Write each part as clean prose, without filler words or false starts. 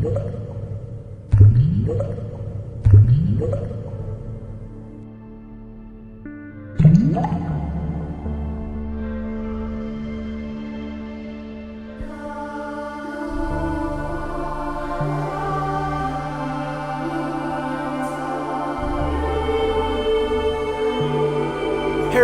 Hey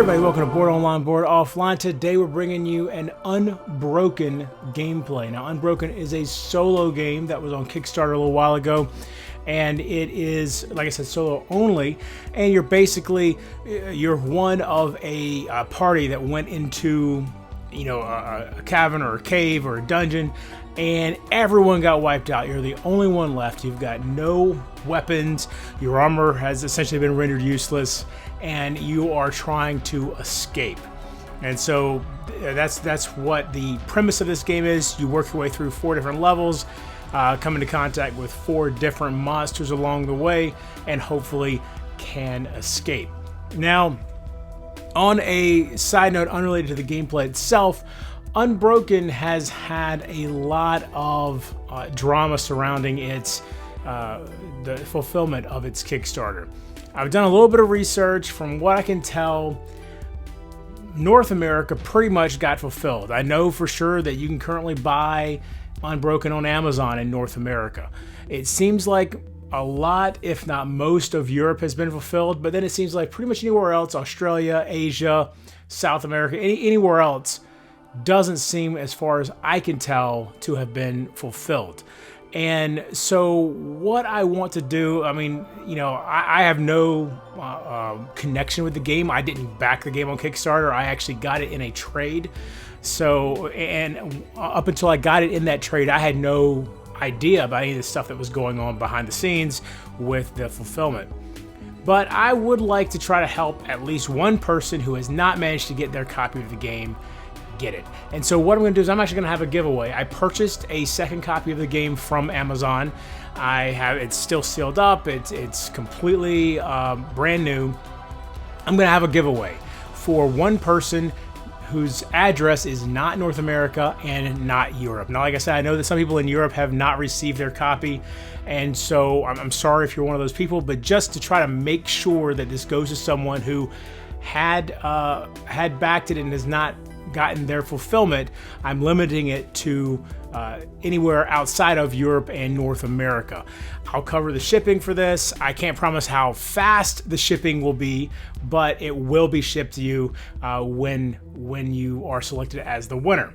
everybody, welcome to Board Online, Board Offline. Today we're bringing you an Unbroken gameplay. Now, Unbroken is a solo game that was on Kickstarter a little while ago, and it is, like I said, solo only. And you're basically, you're one of a party that went into, you know, a cavern or a cave or a dungeon, and everyone got wiped out. You're the only one left. You've got no weapons. Your armor has essentially been rendered useless, and you are trying to escape. And so that's what the premise of this game is. You work your way through 4 different levels, come into contact with 4 different monsters along the way, and hopefully can escape. Now, on a side note unrelated to the gameplay itself, Unbroken has had a lot of drama surrounding its the fulfillment of its Kickstarter. I've done a little bit of research. From what I can tell, North America pretty much got fulfilled. I know for sure that you can currently buy Unbroken on Amazon in North America. It seems like a lot, if not most, of Europe has been fulfilled, but then it seems like pretty much anywhere else, Australia, Asia, South America, anywhere else, doesn't seem, as far as I can tell, to have been fulfilled. And so what I want to do, I mean, you know, I have no connection with the game. I didn't back the game on Kickstarter. I actually got it in a trade. So, and up until I got it in that trade, I had no idea about any of the stuff that was going on behind the scenes with the fulfillment. But I would like to try to help at least one person who has not managed to get their copy of the game get it. And so what I'm going to do is I'm actually going to have a giveaway. I purchased a second copy of the game from Amazon. It's still sealed up. It's completely brand new. I'm going to have a giveaway for one person whose address is not North America and not Europe. Now, like I said, I know that some people in Europe have not received their copy, and so I'm sorry if you're one of those people, but just to try to make sure that this goes to someone who had backed it and has not gotten their fulfillment, I'm limiting it to anywhere outside of Europe and North America. I'll cover the shipping for this. I can't promise how fast the shipping will be, but it will be shipped to you when you are selected as the winner.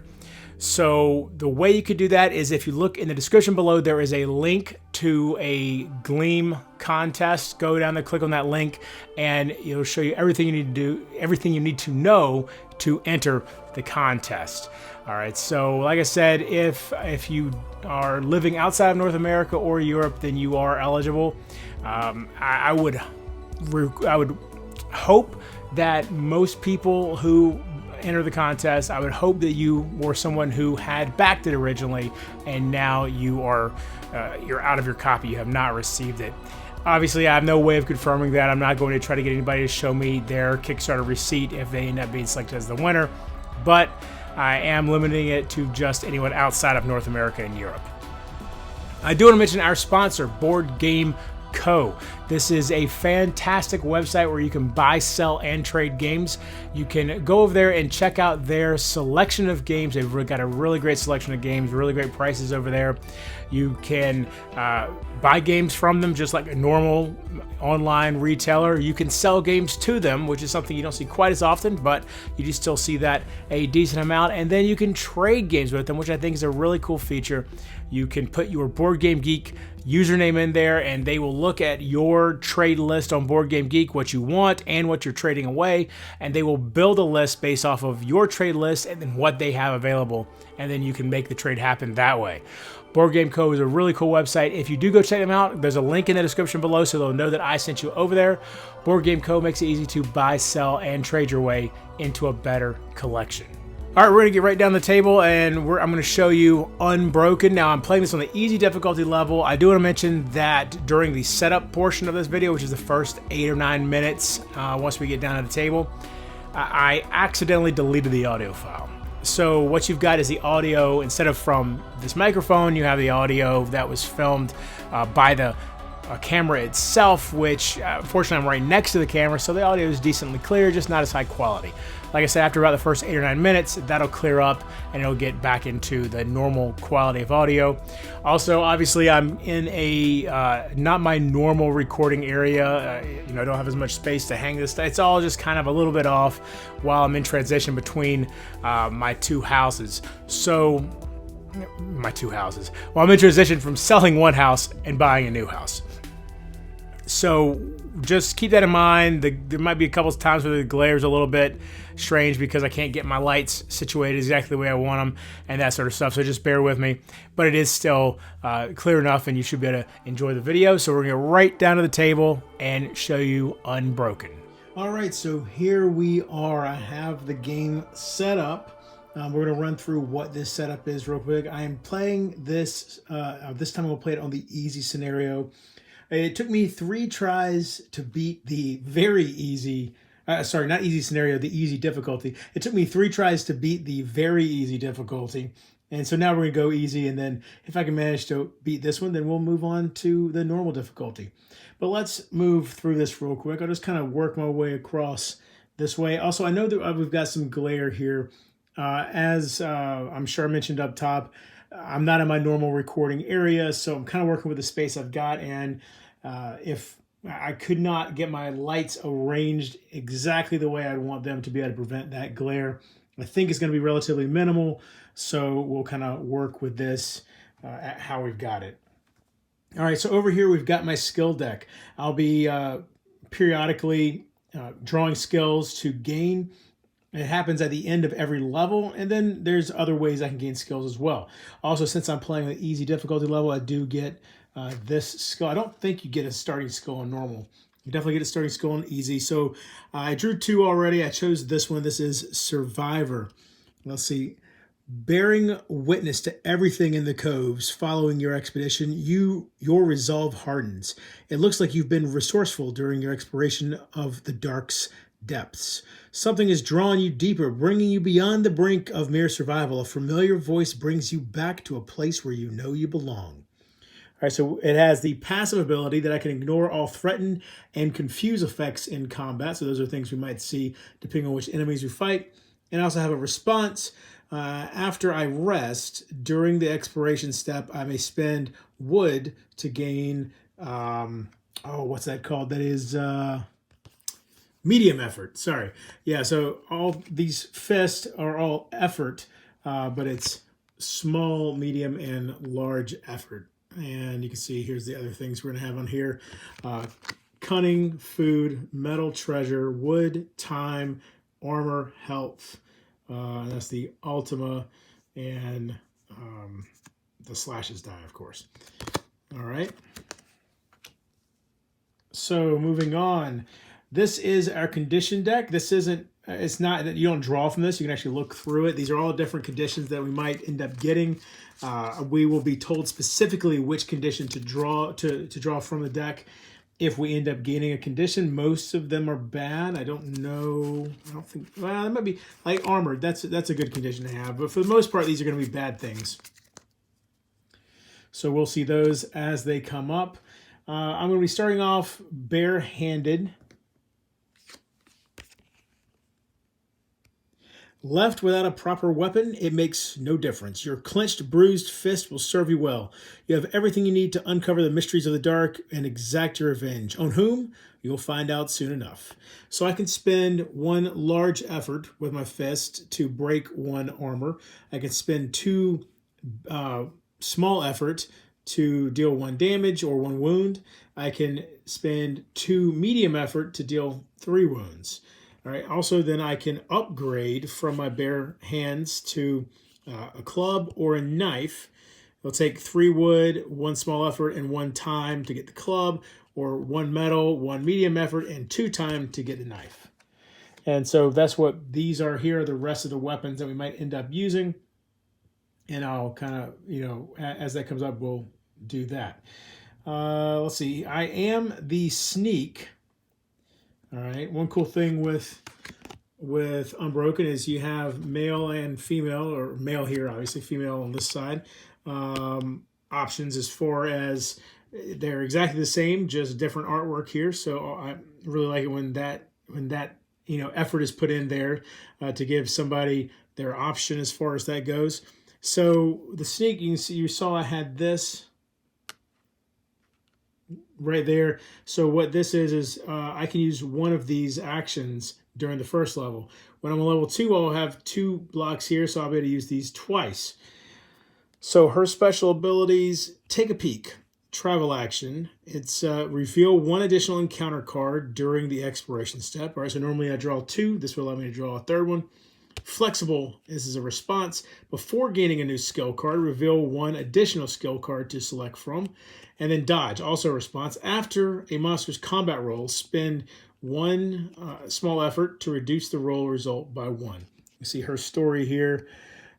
So the way you could do that is, if you look in the description below, there is a link to a Gleam contest. Go down there, click on that link, and it'll show you everything you need to do, everything you need to know to enter the contest. All right, so like I said, if you are living outside of North America or Europe, then you are eligible. I would hope that most people who enter the contest, I would hope that you were someone who had backed it originally, and now you're out of your copy. You have not received it. Obviously, I have no way of confirming that. I'm not going to try to get anybody to show me their Kickstarter receipt if they end up being selected as the winner, but I am limiting it to just anyone outside of North America and Europe. I do want to mention our sponsor, Board Game Co. This is a fantastic website where you can buy, sell, and trade games. You can go over there and check out their selection of games. They've got a really great selection of games, really great prices over there. You can buy games from them just like a normal online retailer. You can sell games to them, which is something you don't see quite as often, but you do still see that a decent amount. And then you can trade games with them, which I think is a really cool feature. You can put your Board Game Geek username in there, and they will look at your trade list on Board Game Geek, what you want and what you're trading away, and they will build a list based off of your trade list and then what they have available, and then you can make the trade happen that way. Board Game Co. is a really cool website. If you do go check them out, there's a link in the description below so they'll know that I sent you over there. Board Game Co. makes it easy to buy, sell, and trade your way into a better collection. All right, we're going to get right down the table, and I'm going to show you Unbroken. Now, I'm playing this on the easy difficulty level. I do want to mention that during the setup portion of this video, which is the first 8 or 9 minutes, once we get down to the table, I accidentally deleted the audio file. So what you've got is the audio. Instead of from this microphone, you have the audio that was filmed by the camera itself, which fortunately I'm right next to the camera, so the audio is decently clear, just not as high quality. Like I said, after about the first 8 or 9 minutes, that'll clear up and it'll get back into the normal quality of audio. Also, obviously, I'm in a not my normal recording area. I don't have as much space to hang this. It's all just kind of a little bit off while I'm in transition between my two houses. So, my two houses. Well, I'm in transition from selling one house and buying a new house. So just keep that in mind. There might be a couple of times where the glare is a little bit strange because I can't get my lights situated exactly the way I want them and that sort of stuff. So just bear with me. But it is still clear enough and you should be able to enjoy the video. So we're going to go right down to the table and show you Unbroken. All right, so here we are. I have the game set up. We're going to run through what this setup is real quick. I am playing this, this time I'm going to play it on the easy scenario. It took me 3 tries to beat the very easy, sorry, not easy scenario, the easy difficulty. It took me 3 tries to beat the very easy difficulty. And so now we're going to go easy, and then if I can manage to beat this one, then we'll move on to the normal difficulty. But let's move through this real quick. I'll just kind of work my way across this way. Also, I know that we've got some glare here. As I'm sure I mentioned up top, I'm not in my normal recording area, so I'm kind of working with the space I've got, and if I could not get my lights arranged exactly the way I'd want them to be able to prevent that glare, I think it's going to be relatively minimal, so we'll kind of work with this at how we've got it. All right, so over here we've got my skill deck. I'll be periodically drawing skills to gain. It happens at the end of every level, and then there's other ways I can gain skills as well. Also, since I'm playing the easy difficulty level, I do get this skill. I don't think you get a starting skill on normal. You definitely get a starting skill on easy. So I drew 2 already. I chose this one. This is Survivor. Let's see. Bearing witness to everything in the coves following your expedition, your resolve hardens. It looks like you've been resourceful during your exploration of the dark's depths. Something has drawn you deeper, bringing you beyond the brink of mere survival. A familiar voice brings you back to a place where you know you belong. All right, so it has the passive ability that I can ignore all threaten and confuse effects in combat. So those are things we might see depending on which enemies we fight. And I also have a response. After I rest during the exploration step, I may spend wood to gain, what's that called? That is medium effort. Sorry. Yeah, so all these fists are all effort, but it's small, medium, and large effort. And you can see here's the other things we're going to have on here. Cunning, food, metal, treasure, wood, time, armor, health. That's the Ultima, and the slashes die, of course. All right. So moving on. This is our condition deck. This isn't, it's not that you don't draw from this. You can actually look through it. These are all different conditions that we might end up getting. We will be told specifically which condition to draw from the deck if we end up gaining a condition. Most of them are bad. I don't know. I don't think, well, it might be like armored. That's a good condition to have. But for the most part, these are going to be bad things. So we'll see those as they come up. I'm going to be starting off barehanded. Left without a proper weapon, it makes no difference. Your clenched, bruised fist will serve you well. You have everything you need to uncover the mysteries of the dark and exact your revenge. On whom? You'll find out soon enough. So I can spend 1 large effort with my fist to break 1 armor. I can spend 2 small effort to deal 1 damage or 1 wound. I can spend 2 medium effort to deal 3 wounds. All right. Also, then I can upgrade from my bare hands to a club or a knife. It'll take 3 wood, 1 small effort, and 1 time to get the club, or 1 metal, 1 medium effort, and 2 time to get the knife. And so that's what these are here, the rest of the weapons that we might end up using. And I'll kind of, as that comes up, we'll do that. Let's see. I am the sneak. All right, one cool thing with with Unbroken is you have male and female, or male here, obviously female on this side, options as far as they're exactly the same, just different artwork here. So I really like it when that effort is put in there to give somebody their option as far as that goes. So the sneak, you saw I had this right there. So what this is I can use one of these actions during the first level. When I'm on level 2, I'll have 2 blocks here, so I'll be able to use these twice. So her special abilities, take a peek. Travel action. It's reveal 1 additional encounter card during the exploration step. All right, so normally I draw 2. This will allow me to draw a 3rd one. Flexible, this is a response. Before gaining a new skill card, reveal 1 additional skill card to select from. And then dodge, also a response. After a monster's combat roll, spend 1 small effort to reduce the roll result by 1. You see her story here.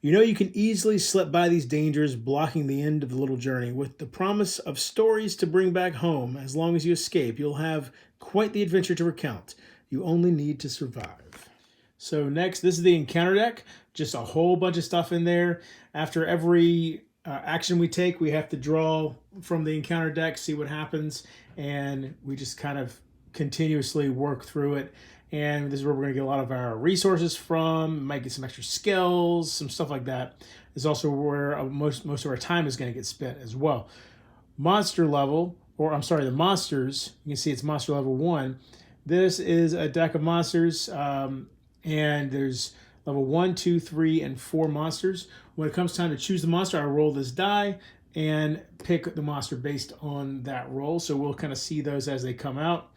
You know you can easily slip by these dangers, blocking the end of the little journey. With the promise of stories to bring back home, as long as you escape, you'll have quite the adventure to recount. You only need to survive. So next, this is the encounter deck. Just a whole bunch of stuff in there. After every action we take, we have to draw from the encounter deck, see what happens, and we just kind of continuously work through it. And this is where we're going to get a lot of our resources from, might get some extra skills, some stuff like that. This is also where most of our time is going to get spent as well. Monster level, or I'm sorry, the monsters, you can see it's monster level 1. This is a deck of monsters, and there's level 1, 2, 3, and 4 monsters. When it comes time to choose the monster, I roll this die and pick the monster based on that roll. So we'll kind of see those as they come out.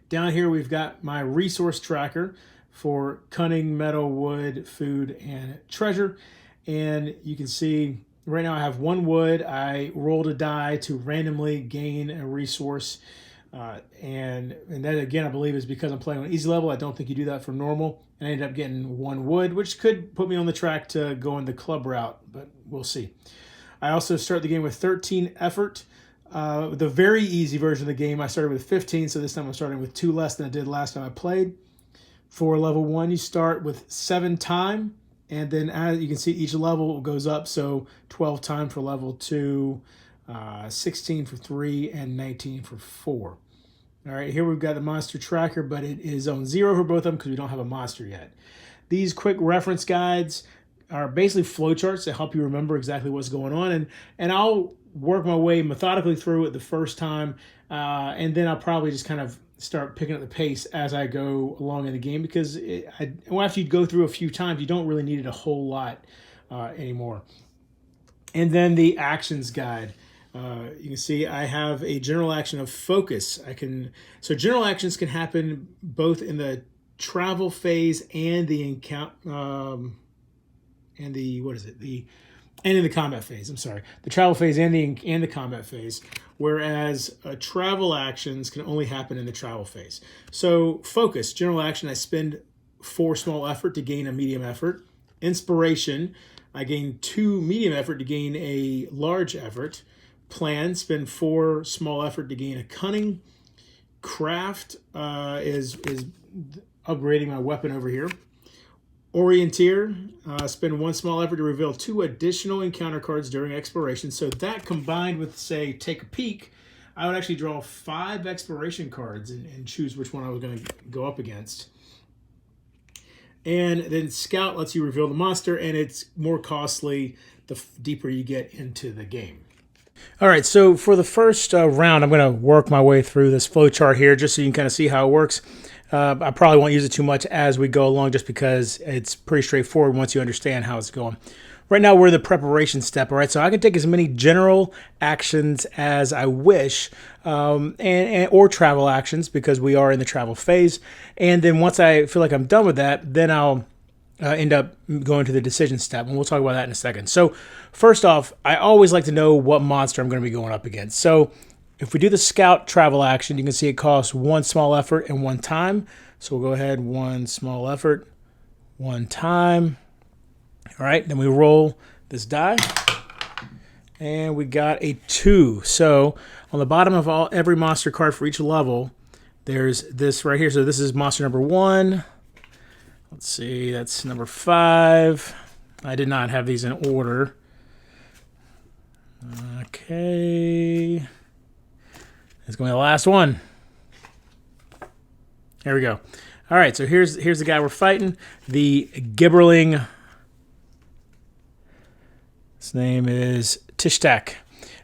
Down here, we've got my resource tracker for cunning, metal, wood, food, and treasure. And you can see right now I have 1 wood. I rolled a die to randomly gain a resource. And that, again, I believe is because I'm playing on easy level. I don't think you do that for normal. And I ended up getting 1 wood, which could put me on the track to go in the club route, but we'll see. I also start the game with 13 effort. The very easy version of the game, I started with 15, so this time I'm starting with 2 less than I did last time I played. For level 1, you start with 7 time, and then as you can see, each level goes up, so 12 time for level 2, 16 for 3, and 19 for 4. All right, here we've got the monster tracker, but it is on 0 for both of them because we don't have a monster yet. These quick reference guides are basically flowcharts to help you remember exactly what's going on, and I'll work my way methodically through it the first time, and then I'll probably just kind of start picking up the pace as I go along in the game, because after you go through a few times, you don't really need it a whole lot anymore. And then the actions guide. You can see I have a general action of focus. So general actions can happen both in the travel phase and the and in the combat phase. I'm sorry, the travel phase and the combat phase, whereas travel actions can only happen in the travel phase. So focus, general action, I spend 4 small effort to gain a medium effort. Inspiration, I gain 2 medium effort to gain a large effort. Plan, spend 4 small effort to gain a cunning. Craft is upgrading my weapon over here. Orienteer, spend 1 small effort to reveal 2 additional encounter cards during exploration. So that combined with, say, take a peek, I would actually draw 5 exploration cards and choose which one I was going to go up against. And then Scout lets you reveal the monster, and it's more costly the deeper you get into the game. All right, so for the first round, I'm going to work my way through this flowchart here just so you can kind of see how it works. I probably won't use it too much as we go along just because it's pretty straightforward once you understand how it's going. Right now, we're in the preparation step, all right? So I can take as many general actions as I wish, or travel actions because we are in the travel phase. And then once I feel like I'm done with that, then I'll end up going to the decision step, and we'll talk about that in a second. So first off, I always like to know what monster I'm going to be going up against. So if we do the Scout travel action, you can see it costs 1 small effort and 1 time. So we'll go ahead, 1 small effort, 1 time. All right, then we roll this die, and we got a 2. So on the bottom of every monster card for each level, there's this right here. So this is monster number 1, Let's see, that's number 5. I did not have these in order. Okay. It's going to be the last one. There we go. All right, so here's the guy we're fighting. The Gibberling. His name is Tishtak.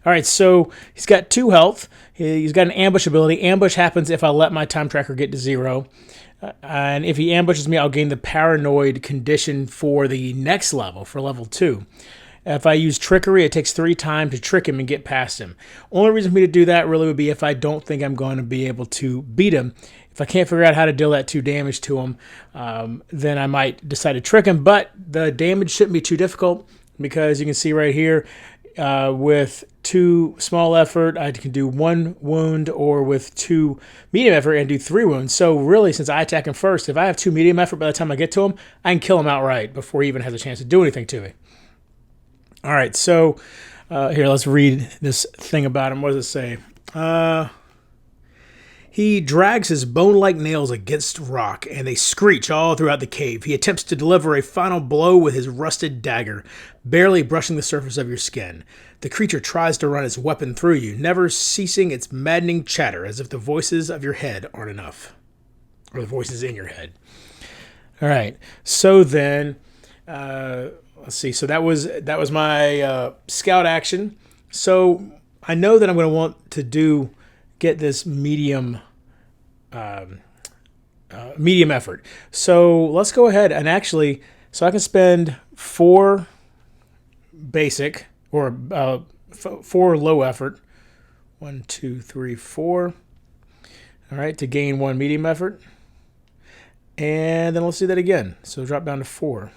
All right, so he's got 2 health. He's got an ambush ability. Ambush happens if I let my time tracker get to 0. And if he ambushes me, I'll gain the paranoid condition for the next level, for level 2. If I use trickery, it takes 3 times to trick him and get past him. Only reason for me to do that really would be if I don't think I'm going to be able to beat him. If I can't figure out how to deal that 2 damage to him, then I might decide to trick him. But the damage shouldn't be too difficult because you can see right here, with 2 small effort, I can do 1 wound, or with 2 medium effort and do 3 wounds. So really, since I attack him first, if I have 2 medium effort by the time I get to him, I can kill him outright before he even has a chance to do anything to me. All right, so here, let's read this thing about him. What does it say? He drags his bone-like nails against rock, and they screech all throughout the cave. He attempts to deliver a final blow with his rusted dagger, barely brushing the surface of your skin. The creature tries to run its weapon through you, never ceasing its maddening chatter, as if the voices of your head aren't enough. Or the voices in your head. All right, so then, let's see. So that was my scout action. So I know that I'm going to want to get this medium effort. So let's go ahead and actually, so I can spend 4 basic, or 4 low effort. 1, 2, 3, 4. All right, to gain 1 medium effort. And then let's do that again. So drop down to 4.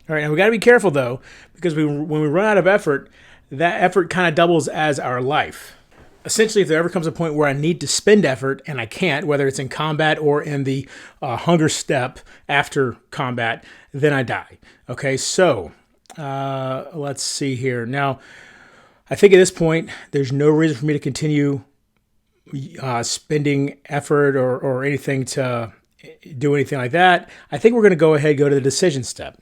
All right, and we got to be careful though, because when we run out of effort, that effort kind of doubles as our life. Essentially, if there ever comes a point where I need to spend effort and I can't, whether it's in combat or in the hunger step after combat, then I die. Okay, so let's see here. Now, I think at this point, there's no reason for me to continue spending effort or anything to do anything like that. I think we're going to go ahead and go to the decision step.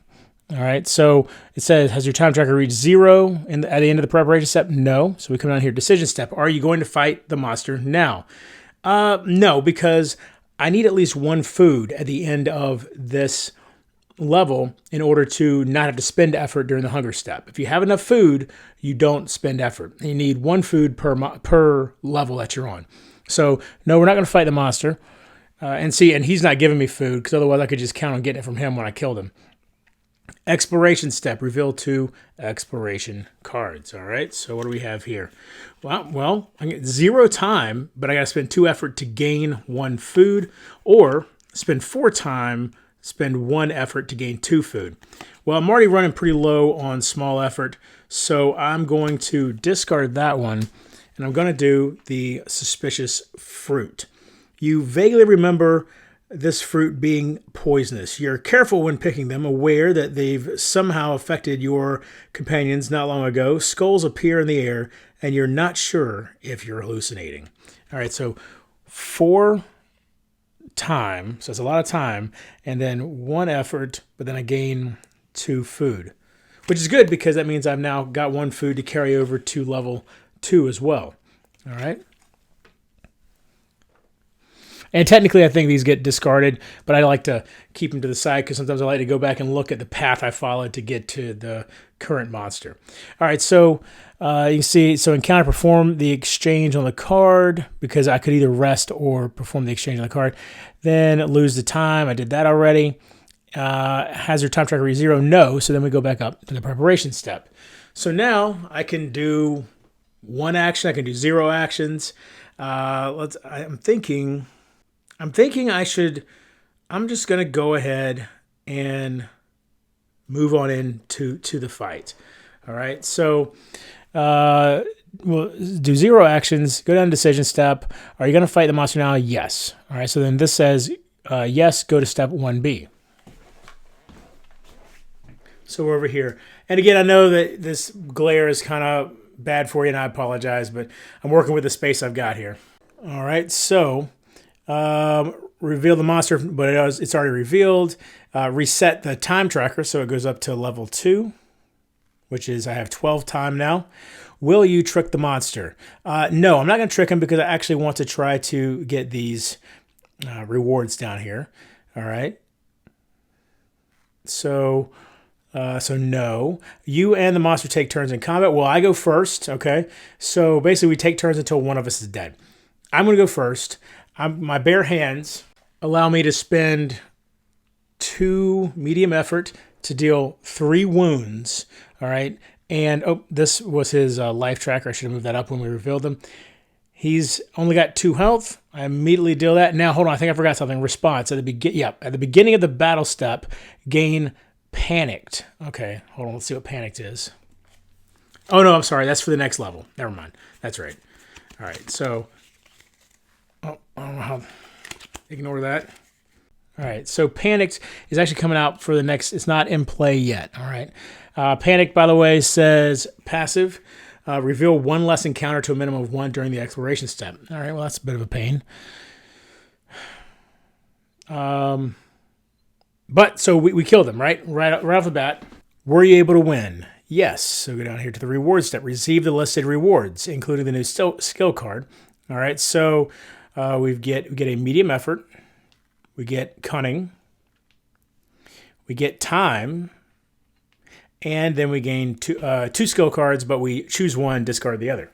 All right, so it says, has your time tracker reached 0 at the end of the preparation step? No. So we come down here, decision step. Are you going to fight the monster now? No, because I need at least 1 food at the end of this level in order to not have to spend effort during the hunger step. If you have enough food, you don't spend effort. You need 1 food per level that you're on. So no, we're not going to fight the monster. And he's not giving me food, because otherwise I could just count on getting it from him when I killed him. Exploration step, reveal 2 exploration cards. All right, so what do we have here? Well, I get 0 time, but I got to spend 2 effort to gain 1 food, or spend 4 time, spend 1 effort to gain 2 food. Well, I'm already running pretty low on small effort, so I'm going to discard that one, and I'm going to do the suspicious fruit. You vaguely remember this fruit being poisonous. You're careful when picking them, aware that they've somehow affected your companions not long ago. Skulls appear in the air, and you're not sure if you're hallucinating. All right, so 4 time, so it's a lot of time, and then 1 effort, but then I gain 2 food, which is good because that means I've now got 1 food to carry over to level 2 as well. All right. And technically, I think these get discarded, but I like to keep them to the side because sometimes I like to go back and look at the path I followed to get to the current monster. All right, so you can see, so encounter, perform the exchange on the card, because I could either rest or perform the exchange on the card. Then lose the time. I did that already. Has your time tracker reached 0? No. So then we go back up to the preparation step. So now I can do 1 action. I can do 0 actions. I'm thinking I'm just going to go ahead and move on into the fight. All right. So we'll do 0 actions, go down to decision step. Are you going to fight the monster now? Yes. All right. So then this says, yes, go to step 1B. So we're over here. And again, I know that this glare is kind of bad for you, and I apologize, but I'm working with the space I've got here. All right. So reveal the monster, but it's already revealed. Reset the time tracker so it goes up to level 2, which is I have 12 time now. Will you trick the monster? No, I'm not going to trick him because I actually want to try to get these rewards down here. All right. So no. You and the monster take turns in combat. Well, I go first. Okay. So basically, we take turns until one of us is dead. I'm going to go first. My bare hands allow me to spend 2 medium effort to deal 3 wounds. All right. And this was his life tracker. I should have moved that up when we revealed him. He's only got 2 health. I immediately deal that. Now, hold on. I think I forgot something. Response at the beginning of the battle step, gain panicked. Okay. Hold on. Let's see what panicked is. Oh no, I'm sorry. That's for the next level. Never mind. That's right. All right. So. Oh, I don't know how. Ignore that. All right. So Panicked is actually coming out for the next. It's not in play yet. All right. Panicked, by the way, says passive. Reveal 1 less encounter to a minimum of 1 during the exploration step. All right. Well, that's a bit of a pain. But so we killed him, right? Right off the bat. Were you able to win? Yes. So go down here to the reward step. Receive the listed rewards, including the new skill card. All right. So. We get a medium effort, we get cunning, we get time, and then we gain 2 skill cards, but we choose one, discard the other.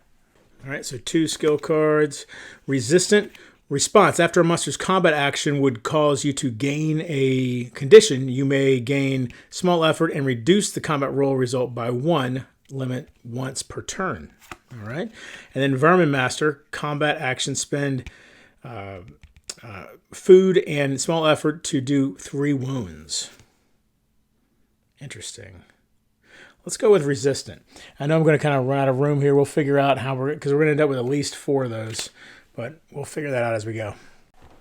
All right, so 2 skill cards. Resistant response. After a monster's combat action would cause you to gain a condition, you may gain small effort and reduce the combat roll result by 1, limit once per turn. All right, and then Vermin Master, combat action, spend food and small effort to do 3 wounds. Interesting. Let's go with resistant. I know I'm going to kind of run out of room here. We'll figure out how because we're going to end up with at least 4 of those, but we'll figure that out as we go.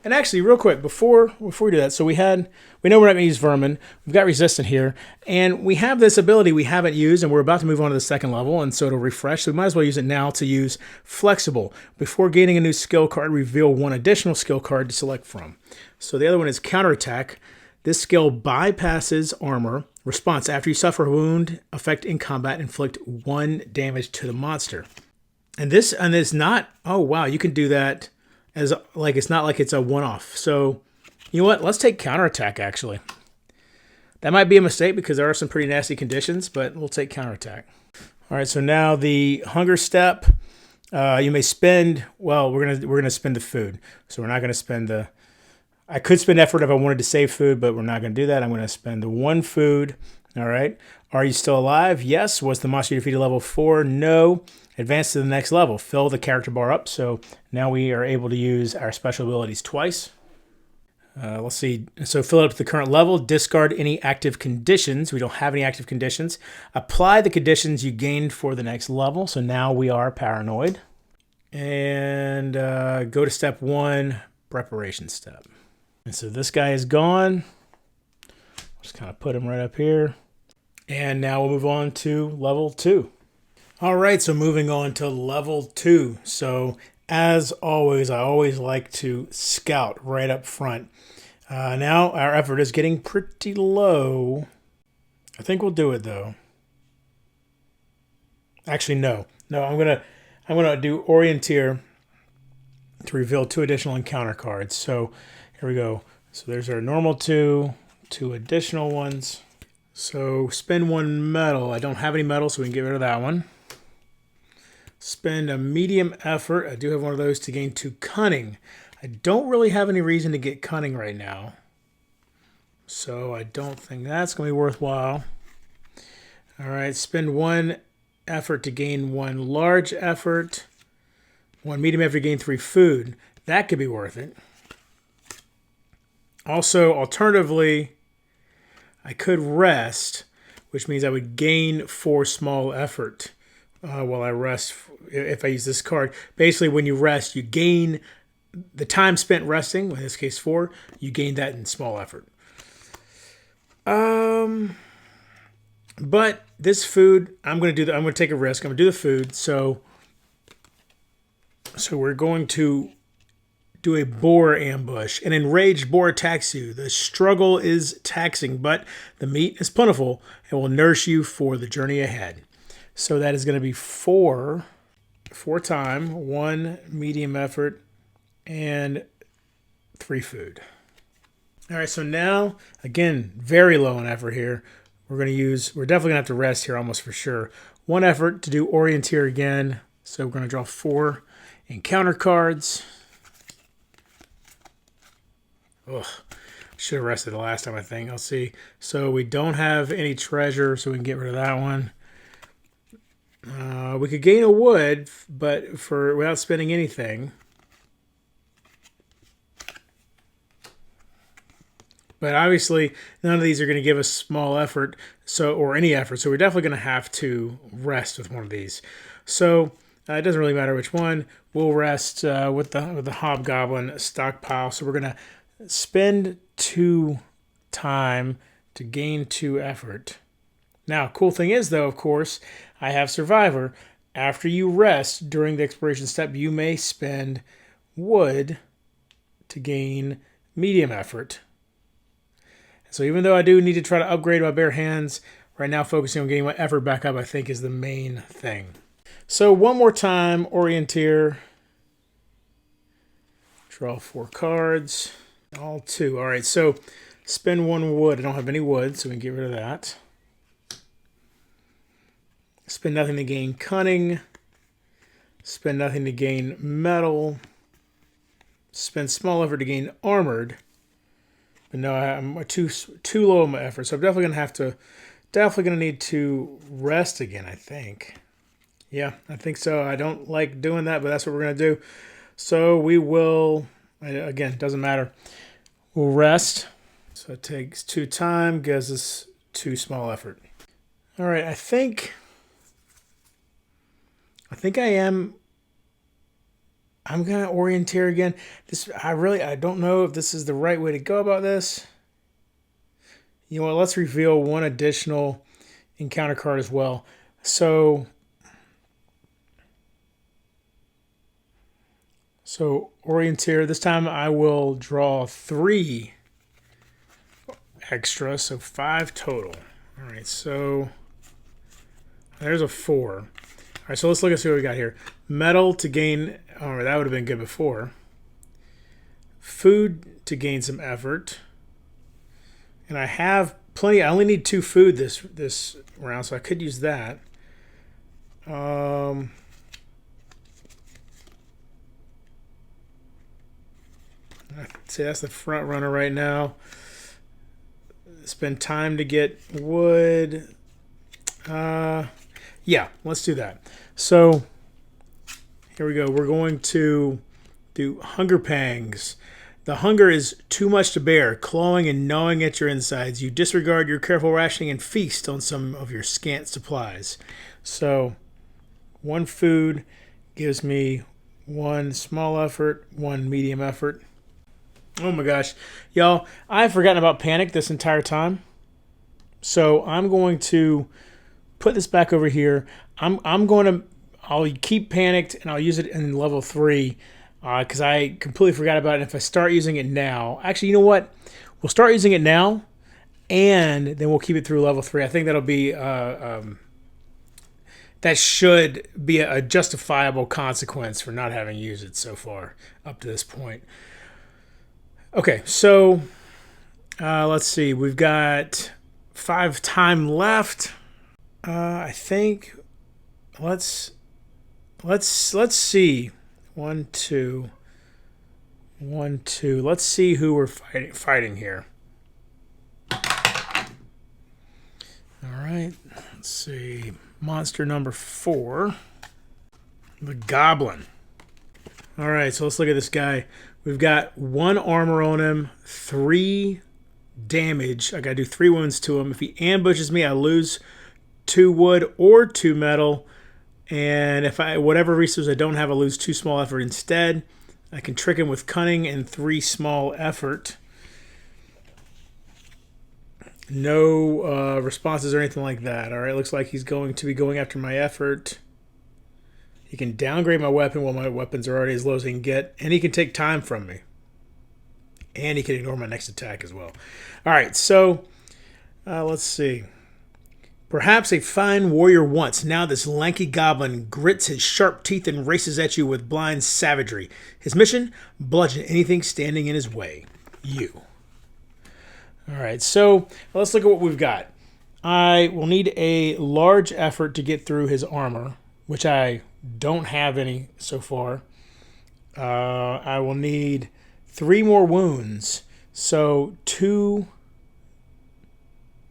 And actually, real quick, before we do that, so we know we're not going to use Vermin. We've got Resistant here, and we have this ability we haven't used, and we're about to move on to the 2nd level, and so it'll refresh. So we might as well use it now to use Flexible. Before gaining a new skill card, reveal 1 additional skill card to select from. So the other one is Counterattack. This skill bypasses armor. Response. After you suffer a wound, effect in combat, inflict 1 damage to the monster. And this is not, oh wow, you can do that as like it's not like it's a one-off. So you know what? Let's take Counterattack actually. That might be a mistake because there are some pretty nasty conditions, but we'll take Counterattack. All right, so now the hunger step. You may spend, well, we're gonna spend the food. So we're not gonna spend the, I could spend effort if I wanted to save food, but we're not gonna do that. I'm gonna spend the 1 food. All right. Are you still alive? Yes. Was the monster you defeated level 4? No. Advance to the next level. Fill the character bar up. So now we are able to use our special abilities twice. Let's see. So fill it up to the current level. Discard any active conditions. We don't have any active conditions. Apply the conditions you gained for the next level. So now we are paranoid. And go to step 1, preparation step. And so this guy is gone. Just kind of put him right up here. And now we'll move on to level 2. All right, so moving on to level 2. So as always, I always like to scout right up front. Now our effort is getting pretty low. I think we'll do it though. Actually, no. I'm gonna do Orienteer to reveal 2 additional encounter cards. So here we go. So there's our normal 2 additional ones. So spend 1 metal. I don't have any metal, so we can get rid of that one. Spend a medium effort. I do have one of those to gain 2 cunning. I don't really have any reason to get cunning right now, so I don't think that's going to be worthwhile. All right, spend 1 effort to gain 1 large effort. 1 medium effort to gain 3 food. That could be worth it. Also, alternatively, I could rest, which means I would gain 4 small effort while I rest if I use this card. Basically, when you rest, you gain the time spent resting, in this case 4, you gain that in small effort. But this food, I'm going to take a risk. I'm going to do the food. So we're going to do a boar ambush. An enraged boar attacks you. The struggle is taxing, but the meat is plentiful and will nourish you for the journey ahead. So that is going to be 4 time, 1 medium effort, and 3 food. All right, so now, again, very low on effort here. We're definitely going to have to rest here almost for sure. 1 effort to do Orienteer again. So we're going to draw 4 encounter cards. Ugh, should have rested the last time, I think. I'll see. So we don't have any treasure, so we can get rid of that one. We could gain a wood, but without spending anything. But obviously, none of these are going to give us small effort, or any effort. So we're definitely going to have to rest with one of these. So it doesn't really matter which one. We'll rest with the Hobgoblin stockpile. So we're going to spend 2 time to gain 2 effort. Now, cool thing is, though, of course, I have Survivor. After you rest during the exploration step, you may spend wood to gain medium effort. So even though I do need to try to upgrade my bare hands, right now focusing on getting my effort back up, I think, is the main thing. So 1 more time, Orienteer. Draw 4 cards. All 2. All right, so spend 1 wood. I don't have any wood, so we can get rid of that. Spend nothing to gain cunning. Spend nothing to gain metal. Spend small effort to gain armored. But no, I'm too low on my effort, so I'm definitely gonna need to rest again, I think. Yeah, I think so. I don't like doing that, but that's what we're gonna do. So we will, again, doesn't matter. We'll rest. So it takes 2 time, gives us 2 small effort. All right, I think I'm going to Orienteer again. I don't know if this is the right way to go about this. You know what? Let's reveal 1 additional encounter card as well. So Orienteer, this time I will draw 3 extra, so 5 total. All right, so there's a 4. All right, so let's look and see what we got here. Metal to gain, oh, that would have been good before. Food to gain some effort. And I have plenty, I only need 2 food this round, so I could use that. See, that's the front runner right now. Spend time to get wood. Yeah, let's do that. So here we go. We're going to do Hunger Pangs. The hunger is too much to bear, clawing and gnawing at your insides. You disregard your careful rationing and feast on some of your scant supplies. So 1 food gives me 1 small effort, 1 medium effort. Oh my gosh. Y'all, I've forgotten about panic this entire time. So I'm going to put this back over here. I'll keep panicked and I'll use it in level 3 because I completely forgot about it. And if I start using it now, actually, you know what? We'll start using it now and then we'll keep it through level 3. I think that'll be that should be a justifiable consequence for not having used it so far up to this point. Okay, so let's see. We've got 5 time left. I think let's see. 1, 2, 1, 2. Let's see who we're fighting here. All right. Let's see. Monster number 4, the Goblin. All right, so let's look at this guy. We've got 1 armor on him, 3 damage. I gotta do 3 wounds to him. If he ambushes me, I lose 2 wood or 2 metal. And if whatever resource I don't have, I lose 2 small effort instead. I can trick him with cunning and 3 small effort. No responses or anything like that. All right, looks like he's going to be going after my effort. He can downgrade my weapon while my weapons are already as low as he can get, and he can take time from me. And he can ignore my next attack as well. All right, so let's see. Perhaps a fine warrior once. Now this lanky goblin grits his sharp teeth and races at you with blind savagery. His mission? Bludgeon anything standing in his way. You. All right, so let's look at what we've got. I will need a large effort to get through his armor, which I don't have any so far. I will need 3 more wounds. So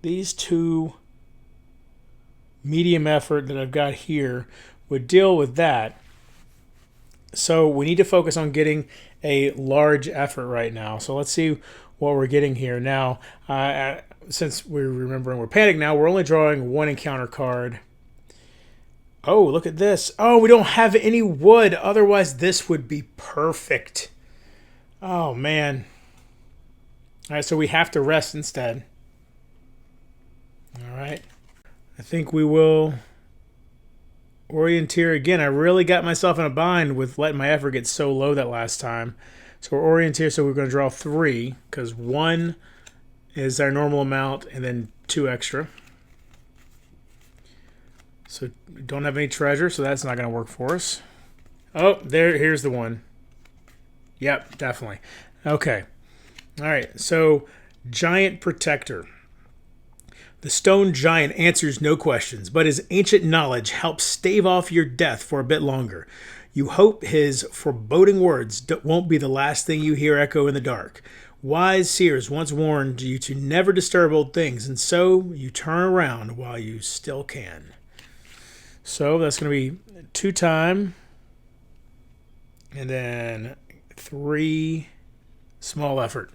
these 2 medium effort that I've got here would deal with that. So we need to focus on getting a large effort right now. So let's see what we're getting here. Now, since we're remembering we're panicked now, we're only drawing 1 encounter card. Oh, look at this. Oh, we don't have any wood. Otherwise, this would be perfect. Oh, man. All right, so we have to rest instead. All right. I think we will orienteer again. I really got myself in a bind with letting my effort get so low that last time. So we're orienteer, so we're going to draw 3, because 1 is our normal amount, and then 2 extra. So we don't have any treasure, so that's not going to work for us. Oh, here's the one. Yep, definitely. Okay. All right, so Giant Protector. The stone giant answers no questions, but his ancient knowledge helps stave off your death for a bit longer. You hope his foreboding words won't be the last thing you hear echo in the dark. Wise seers once warned you to never disturb old things, and so you turn around while you still can. So that's going to be 2 time, and then 3 small effort.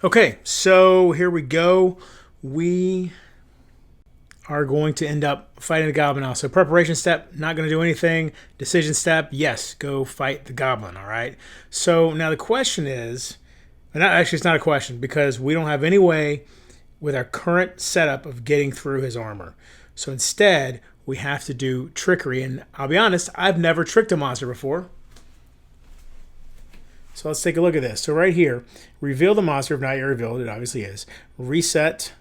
Okay, so here we go. We are going to end up fighting the goblin now. So preparation step, not going to do anything. Decision step, yes, go fight the goblin, all right? So now the question is, actually it's not a question, because we don't have any way with our current setup of getting through his armor. So instead, we have to do trickery, and I'll be honest, I've never tricked a monster before. So let's take a look at this. So right here, reveal the monster, if not yet revealed, it obviously is. Reset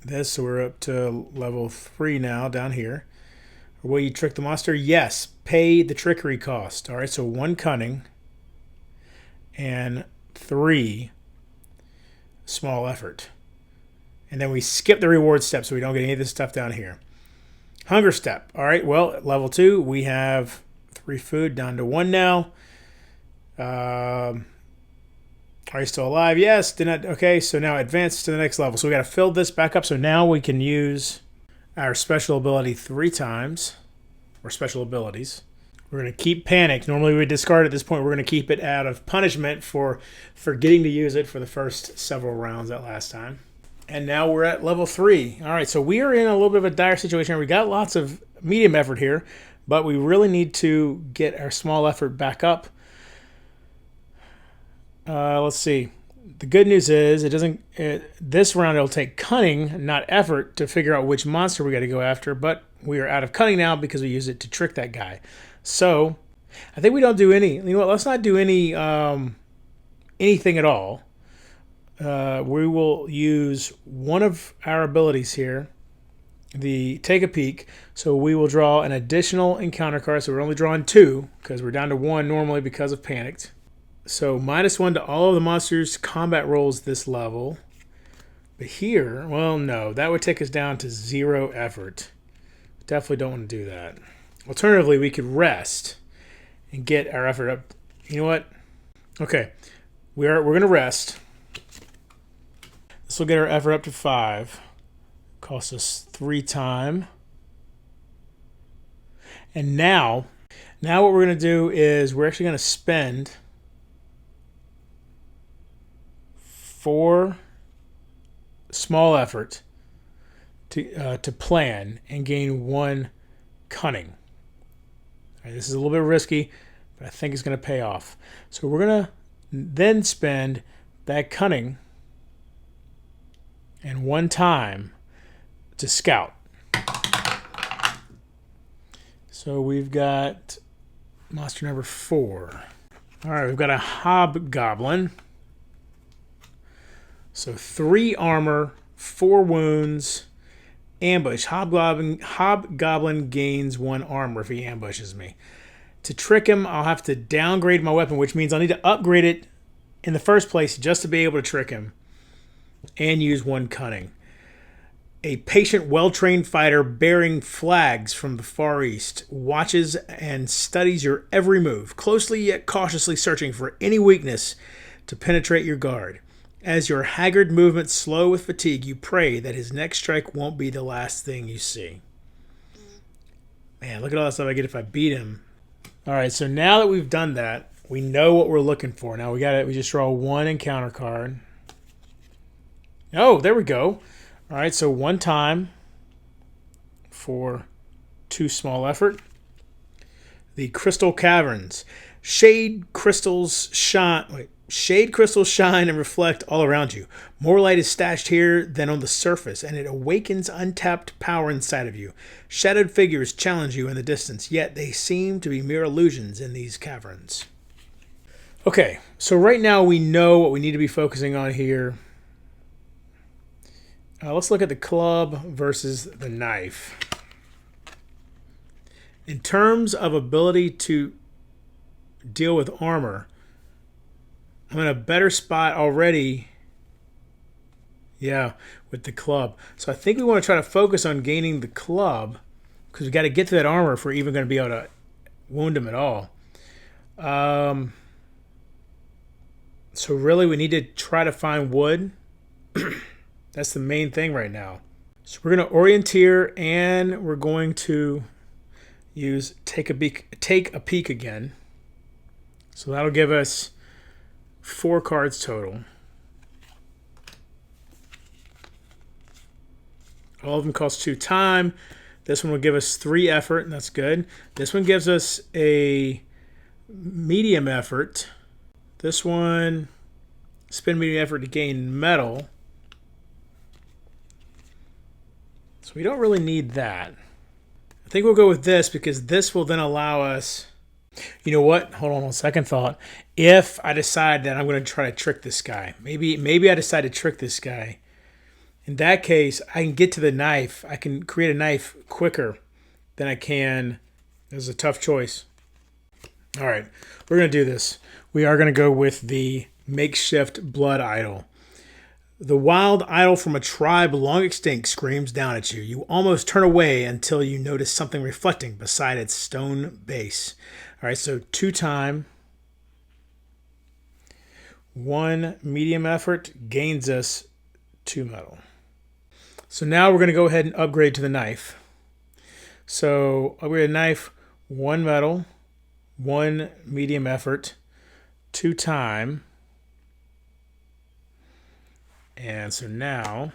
this, so we're up to level 3 now down here. Will you trick the monster? Yes. Pay the trickery cost. All right, so 1 cunning and 3 small effort. And then we skip the reward step so we don't get any of this stuff down here. Hunger step. All right, well, at level 2, we have 3 food down to 1 now. Are you still alive? Yes. Did not. Okay, so now advance to the next level. So we got to fill this back up. So now we can use our special ability 3 times, or special abilities. We're going to keep panic. Normally we would discard at this point. We're going to keep it out of punishment for forgetting to use it for the first several rounds that last time. And now we're at level 3. All right, so we are in a little bit of a dire situation. We got lots of medium effort here, but we really need to get our small effort back up. Let's see. The good news is this round it'll take cunning, not effort, to figure out which monster we got to go after, but we are out of cunning now because we used it to trick that guy. So I think we don't do any, let's not do any anything at all. We will use one of our abilities here, the take a peek. So we will draw an additional encounter card. So we're only drawing 2 because we're down to 1 normally because of panicked. So -1 to all of the monsters' combat rolls this level. But here, well, no, that would take us down to 0 effort. Definitely don't want to do that. Alternatively, we could rest and get our effort up. You know what? Okay, we're going to rest. This will get our effort up to 5. Cost us 3 time. And now what we're going to do is we're actually going to spend 4 small effort to plan and gain 1 cunning. All right, this is a little bit risky, but I think it's going to pay off. So we're going to then spend that cunning and 1 time to scout. So we've got monster number 4. All right, we've got a hobgoblin. So 3 armor, 4 wounds, ambush. Hobgoblin gains 1 armor if he ambushes me. To trick him, I'll have to downgrade my weapon, which means I'll need to upgrade it in the first place just to be able to trick him, and use 1 cunning. A patient, well-trained fighter bearing flags from the Far East watches and studies your every move, closely yet cautiously searching for any weakness to penetrate your guard. As your haggard movements slow with fatigue, you pray that his next strike won't be the last thing you see. Man, look at all that stuff I get if I beat him. All right, so now that we've done that, we know what we're looking for. Now we just draw 1 encounter card. Oh, there we go. All right, so 1 time for 2 small effort. The Crystal Caverns. Shade crystals shine and reflect all around you. More light is stashed here than on the surface, and it awakens untapped power inside of you. Shadowed figures challenge you in the distance, yet they seem to be mere illusions in these caverns. Okay, so right now we know what we need to be focusing on here. Let's look at the club versus the knife. In terms of ability to deal with armor, I'm in a better spot already, with the club. So I think we want to try to focus on gaining the club, because we got to get to that armor if we're even going to be able to wound him at all. So really we need to try to find wood. That's the main thing right now. So we're going to orienteer, and we're going to use take a peek again. So that'll give us 4 cards total. All of them cost 2 time. This one will give us 3 effort, and that's good. This one gives us a medium effort. This one, spend medium effort to gain metal. So we don't really need that. I think we'll go with this, because this will then allow us... You know what? Hold on, second thought. If I decide that I'm going to try to trick this guy, maybe I decide to trick this guy. In that case, I can get to the knife. I can create a knife quicker than I can. This is a tough choice. All right, we're going to do this. We are going to go with the makeshift blood idol. The wild idol from a tribe long extinct screams down at you. You almost turn away until you notice something reflecting beside its stone base. All right, so 2 time. 1 medium effort gains us 2 metal. So now we're going to go ahead and upgrade to the knife. So upgrade a knife, 1 metal, 1 medium effort, 2 time. And so now,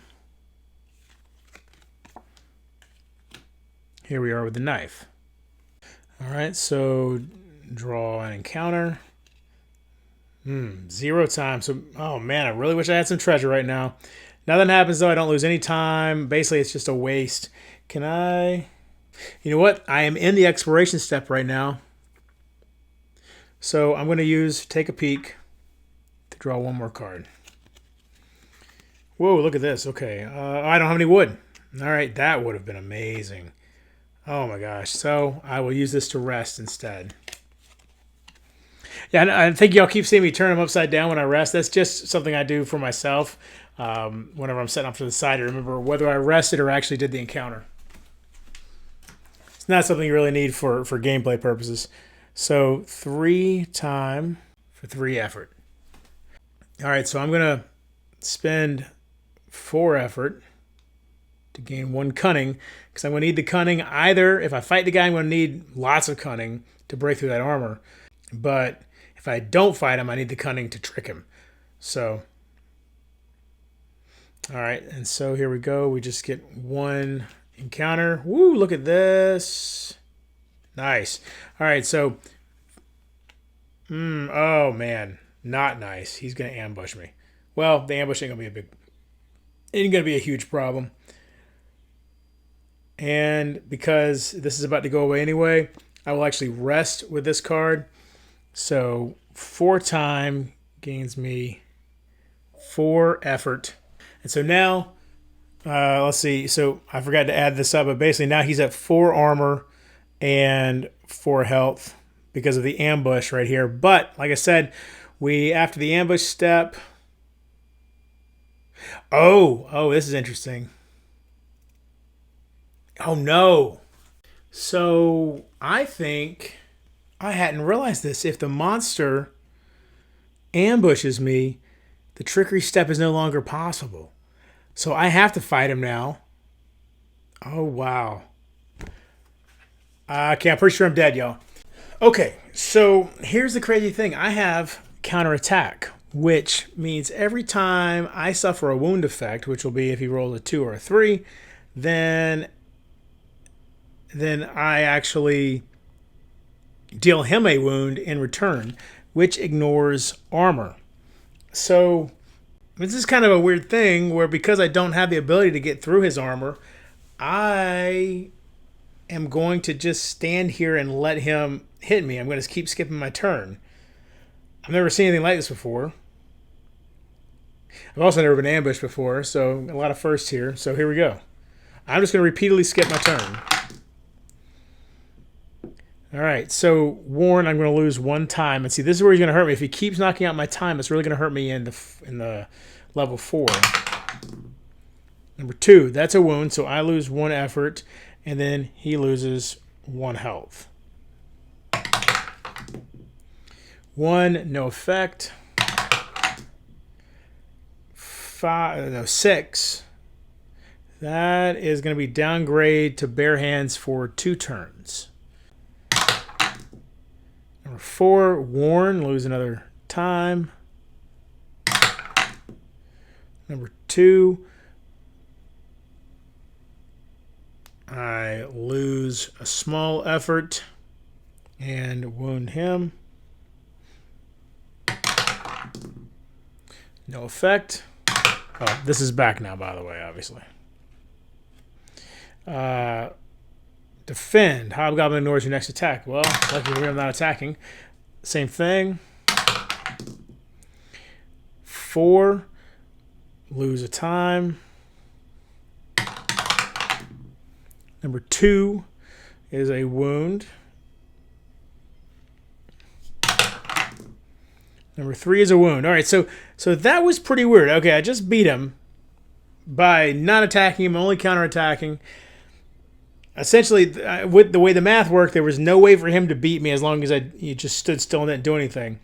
here we are with the knife. All right, so draw an encounter. 0 time. So, oh man, I really wish I had some treasure right now. Nothing happens though. I don't lose any time. Basically, it's just a waste. Can I? You know what? I am in the exploration step right now. So I'm going to use take a peek to draw 1 more card. Whoa, look at this. Okay. I don't have any wood. All right, that would have been amazing. Oh my gosh. So I will use this to rest instead. Yeah, I think y'all keep seeing me turn them upside down when I rest. That's just something I do for myself whenever I'm setting up to the side to remember whether I rested or actually did the encounter. It's not something you really need for gameplay purposes. So 3 time for 3 effort. All right, so I'm going to spend 4 effort to gain 1 cunning, because I'm going to need the cunning. Either if I fight the guy, I'm going to need lots of cunning to break through that armor. But if I don't fight him, I need the cunning to trick him. So, all right, and so here we go. We just get 1 encounter. Woo, look at this. Nice. All right, so, oh man, not nice. He's going to ambush me. Well, the ambush ain't going to be a huge problem. And because this is about to go away anyway, I will actually rest with this card. So 4 time gains me 4 effort. And so now, let's see. So I forgot to add this up, but basically now he's at 4 armor and 4 health because of the ambush right here. But like I said, after the ambush step. Oh, this is interesting. Oh no. So I think I hadn't realized this. If the monster ambushes me, the trickery step is no longer possible. So I have to fight him now. Oh, wow. Okay, I'm pretty sure I'm dead, y'all. Okay, so here's the crazy thing. I have counterattack, which means every time I suffer a wound effect, which will be if he rolls a 2 or a 3, then I actually deal him a wound in return, which ignores armor. So this is kind of a weird thing where because I don't have the ability to get through his armor, I am going to just stand here and let him hit me. I'm going to keep skipping my turn. I've never seen anything like this before. I've also never been ambushed before, so a lot of firsts here. So here we go. I'm just going to repeatedly skip my turn. All right, so Warren, I'm going to lose 1 time. And see, this is where he's going to hurt me. If he keeps knocking out my time, it's really going to hurt me in the level 4. Number 2, that's a wound, so I lose 1 effort, and then he loses 1 health. 1, no effect. 6. That is going to be downgrade to bare hands for 2 turns. Number 4, Warren, lose another time. Number 2, I lose a small effort and wound him. No effect. Oh, this is back now, by the way, obviously. Defend. Hobgoblin ignores your next attack. Well, luckily I'm not attacking. Same thing. 4. Lose a time. Number 2 is a wound. Number 3 is a wound. All right, so that was pretty weird. Okay, I just beat him by not attacking him, only counterattacking. Essentially, with the way the math worked, there was no way for him to beat me as long as he just stood still and didn't do anything.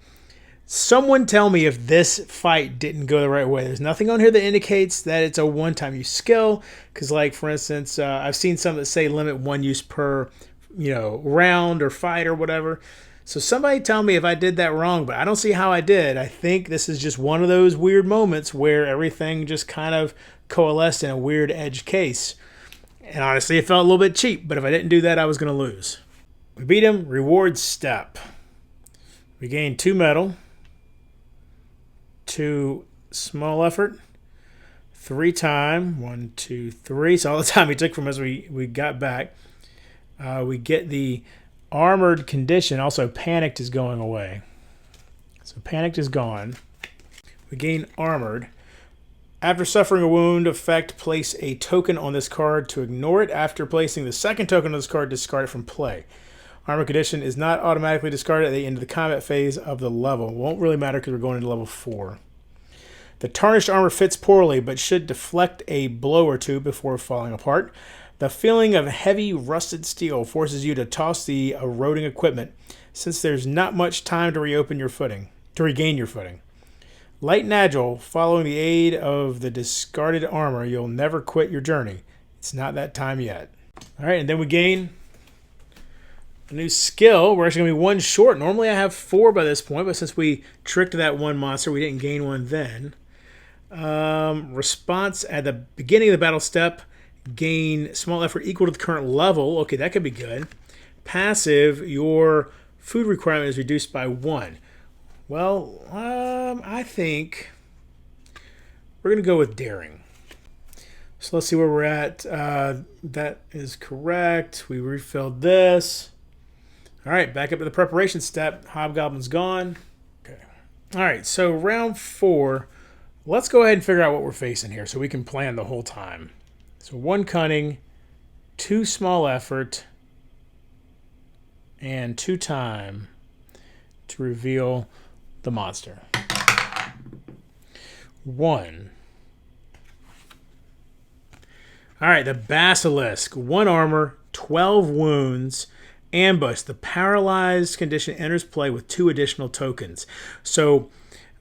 Someone tell me if this fight didn't go the right way. There's nothing on here that indicates that it's a one-time use skill. Because, like, for instance, I've seen some that say limit 1 use per, round or fight or whatever. So somebody tell me if I did that wrong, but I don't see how I did. I think this is just one of those weird moments where everything just kind of coalesced in a weird edge case. And honestly, it felt a little bit cheap, but if I didn't do that, I was going to lose. We beat him. Reward step. We gained 2 metal. 2 small effort. 3 time. 1, 2, 3. So all the time he took from us, we got back. We get the armored condition. Also, panicked is going away. So panicked is gone. We gain armored. After suffering a wound effect, place a token on this card to ignore it. After placing the second token on this card, discard it from play. Armor condition is not automatically discarded at the end of the combat phase of the level. It won't really matter because we're going into level 4. The tarnished armor fits poorly, but should deflect a blow or 2 before falling apart. The feeling of heavy rusted steel forces you to toss the eroding equipment, since there's not much time to regain your footing. Light and agile, following the aid of the discarded armor, you'll never quit your journey. It's not that time yet. All right, and then we gain a new skill. We're actually going to be 1 short. Normally I have 4 by this point, but since we tricked that 1 monster, we didn't gain 1 then. Response at the beginning of the battle step, gain small effort equal to the current level. Okay, that could be good. Passive, your food requirement is reduced by 1. Well, I think we're going to go with daring. So let's see where we're at. That is correct. We refilled this. All right, back up to the preparation step. Hobgoblin's gone. Okay. All right, so round 4. Let's go ahead and figure out what we're facing here so we can plan the whole time. So 1 cunning, 2 small effort, and 2 time to reveal the monster. 1. All right, the Basilisk. 1 armor, 12 wounds, ambush. The paralyzed condition enters play with 2 additional tokens. So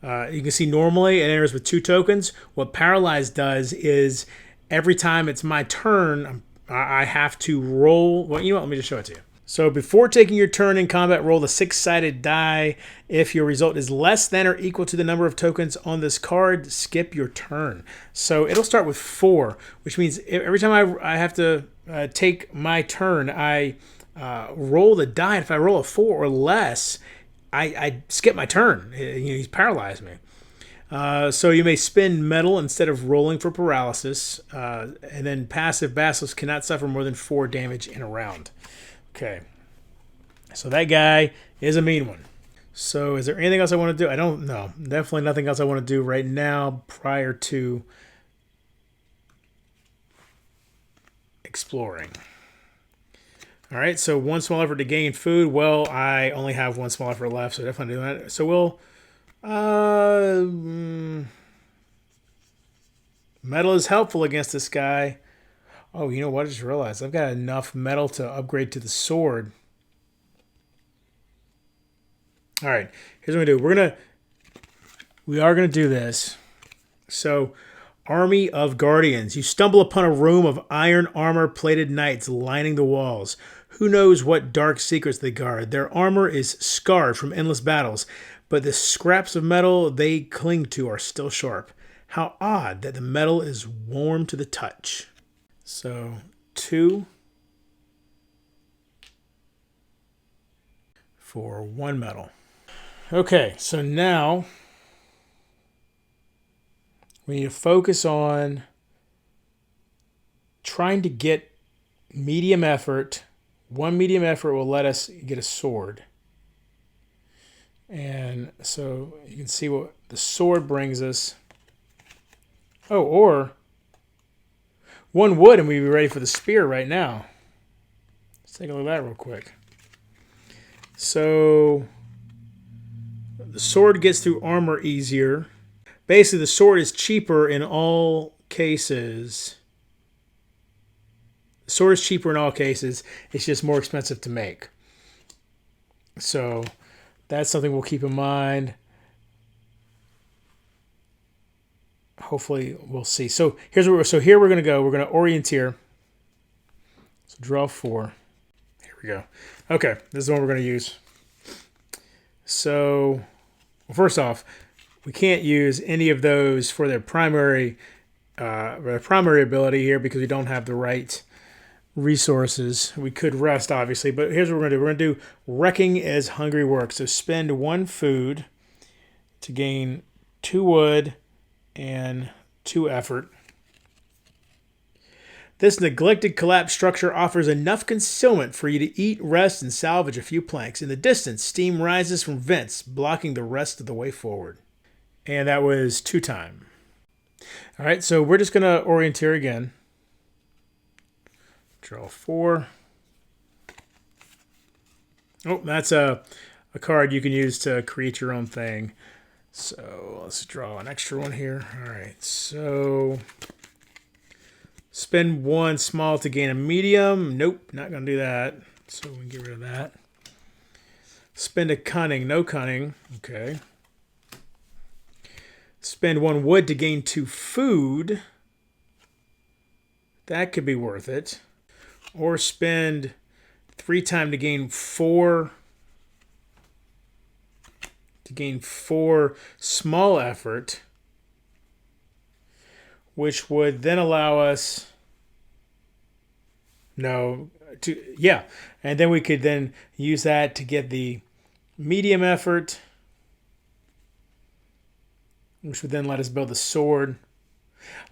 you can see normally it enters with 2 tokens. What paralyzed does is every time it's my turn, I have to roll. Well, you know what? Let me just show it to you. So before taking your turn in combat, roll the 6-sided die. If your result is less than or equal to the number of tokens on this card, skip your turn. So it'll start with 4, which means every time I have to take my turn, I roll the die. If I roll a 4 or less, I skip my turn. He's paralyzed me. So you may spend metal instead of rolling for paralysis. And then passive Basilisk cannot suffer more than 4 damage in a round. Okay. So that guy is a mean one. So is there anything else I want to do? I don't know. Definitely nothing else I want to do right now prior to exploring. All right, so 1 small effort to gain food. Well, I only have 1 small effort left, so definitely do that. So we'll... metal is helpful against this guy. Oh, you know what? I just realized I've got enough metal to upgrade to the sword. All right, here's what we do. We are gonna do this. So, Army of Guardians. You stumble upon a room of iron armor-plated knights lining the walls. Who knows what dark secrets they guard? Their armor is scarred from endless battles, but the scraps of metal they cling to are still sharp. How odd that the metal is warm to the touch. So, 2 for 1 metal. Okay, so now we need to focus on trying to get medium effort. 1 medium effort will let us get a sword. And so you can see what the sword brings us. Oh, or 1 wood and we'd be ready for the spear right now. Let's take a look at that real quick. So the sword gets through armor easier. Basically, the sword is cheaper in all cases. The sword is cheaper in all cases. It's just more expensive to make. So that's something we'll keep in mind. Hopefully, we'll see. So here we're going to go. We're going to orienteer. So draw 4. Here we go. Okay, this is the one we're going to use. So, well, first off, we can't use any of those for their primary ability here because we don't have the right resources. We could rest, obviously, but here's what we're going to do. We're going to do Wrecking as Hungry Work. So spend 1 food to gain 2 wood and 2 effort. This neglected collapsed structure offers enough concealment for you to eat, rest, and salvage a few planks. In the distance, steam rises from vents, blocking the rest of the way forward. And that was 2 time. All right, so we're just going to orienteer again. Draw 4. Oh, that's a card you can use to create your own thing. So let's draw an extra one here. All right, so spend 1 small to gain a medium. Nope, not going to do that. So we can get rid of that. Spend a cunning. No cunning. Okay. Spend 1 wood to gain 2 food. That could be worth it. Or spend 3 time to gain 4. To gain 4 small effort. Which would then allow us... And then we could then use that to get the medium effort, which would then let us build the sword.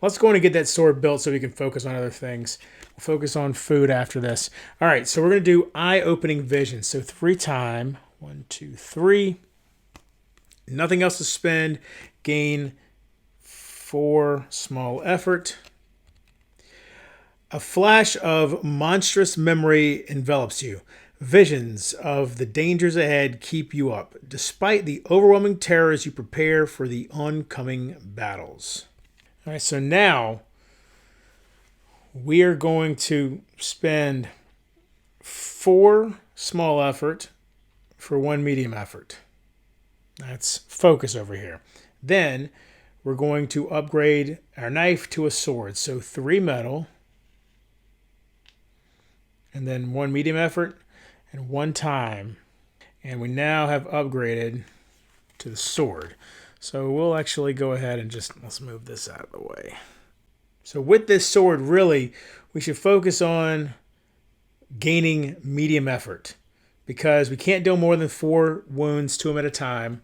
Let's go in and get that sword built so we can focus on other things. We'll focus on food after this. All right, so we're going to do eye-opening vision. So 3 times. 1, 2, 3. Nothing else to spend. Gain 4 small effort. A flash of monstrous memory envelops you. Visions of the dangers ahead keep you up. Despite the overwhelming terrors, you prepare for the oncoming battles. All right, so now we are going to spend 4 small effort for 1 medium effort. That's focus over here. Then we're going to upgrade our knife to a sword. So 3 metal, and then 1 medium effort, and 1 time. And we now have upgraded to the sword. So we'll actually go ahead and let's move this out of the way. So with this sword, really, we should focus on gaining medium effort because we can't deal more than 4 wounds to them at a time.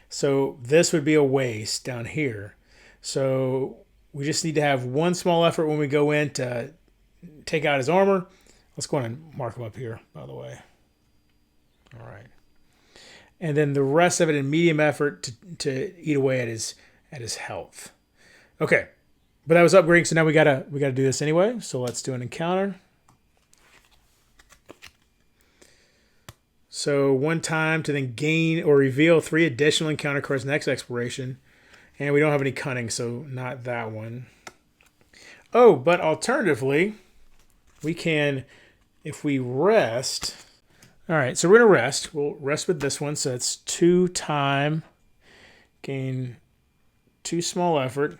So this would be a waste down here. So we just need to have 1 small effort when we go in to take out his armor. Let's go ahead and mark him up here, by the way. All right. And then the rest of it in medium effort to eat away at his health. Okay. But that was upgrading, so now we gotta do this anyway. So let's do an encounter. So 1 time to then gain or reveal 3 additional encounter cards next exploration. And we don't have any cunning, so not that one. Oh, but alternatively, we can, if we rest. All right, so we're going to rest. We'll rest with this one. So it's 2 time, gain 2 small effort.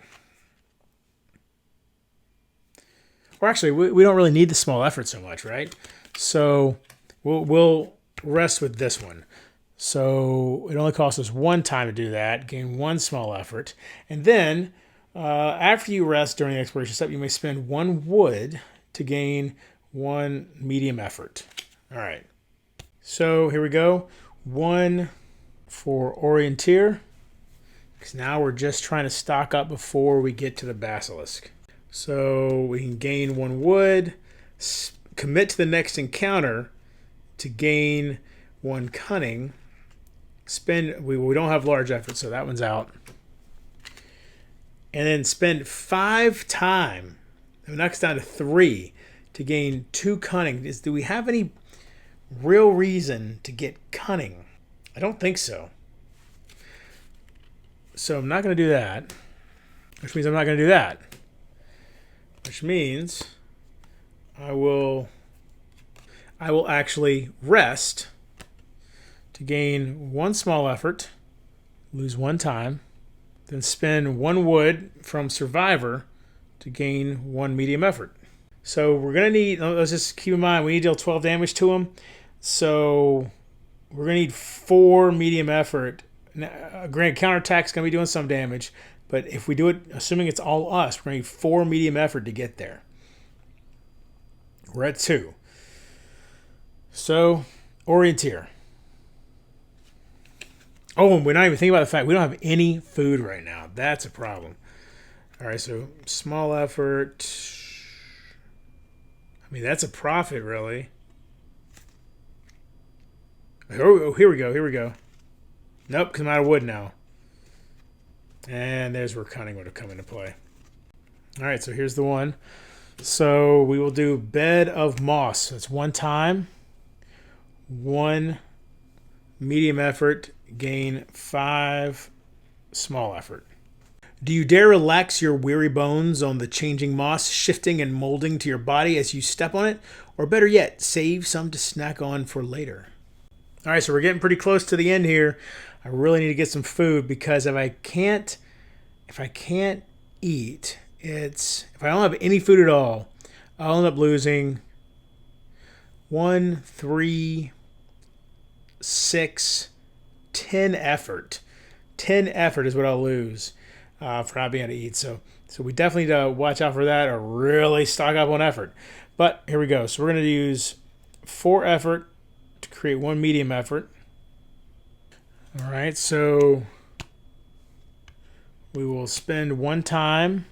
Or actually, we don't really need the small effort so much, right? So we'll rest with this one. So it only costs us 1 time to do that, gain 1 small effort. And then after you rest during the exploration step, you may spend 1 wood to gain 1 medium effort. All right. So here we go. 1 for Orienteer, because now we're just trying to stock up before we get to the Basilisk. So we can gain 1 wood, commit to the next encounter to gain 1 cunning. Spend, we don't have large effort, so that one's out. And then spend 5 time. It knocks down to 3 to gain 2 cunning. Do we have any real reason to get cunning? I don't think so. So I'm not going to do that, which means I'm not going to do that. Which means I will actually rest to gain 1 small effort, lose 1 time, then spend 1 wood from Survivor to gain 1 medium effort. So we're going to need, let's just keep in mind, we need to deal 12 damage to him. So we're going to need 4 medium effort. Now, granted, counterattack's going to be doing some damage, but if we do it, assuming it's all us, we're going to need 4 medium effort to get there. We're at 2. So, Orienteer. Oh, and we're not even thinking about the fact we don't have any food right now. That's a problem. All right, so small effort. I mean, that's a profit, really. Oh, here we go. Here we go. Nope, because I'm out of wood now. And there's where cunning would have come into play. All right, so here's the one. So we will do Bed of Moss. That's 1 time, 1 medium effort, gain 5 small effort. Do you dare relax your weary bones on the changing moss, shifting and molding to your body as you step on it? Or better yet, save some to snack on for later. All right, so we're getting pretty close to the end here. I really need to get some food because if I can't eat, if I don't have any food at all, I'll end up losing 1, 3, 6, 10 effort. 10 effort is what I'll lose for not being able to eat. So we definitely need to watch out for that or really stock up on effort. But here we go. So we're going to use 4 effort to create 1 medium effort. All right, so we will spend 1 time,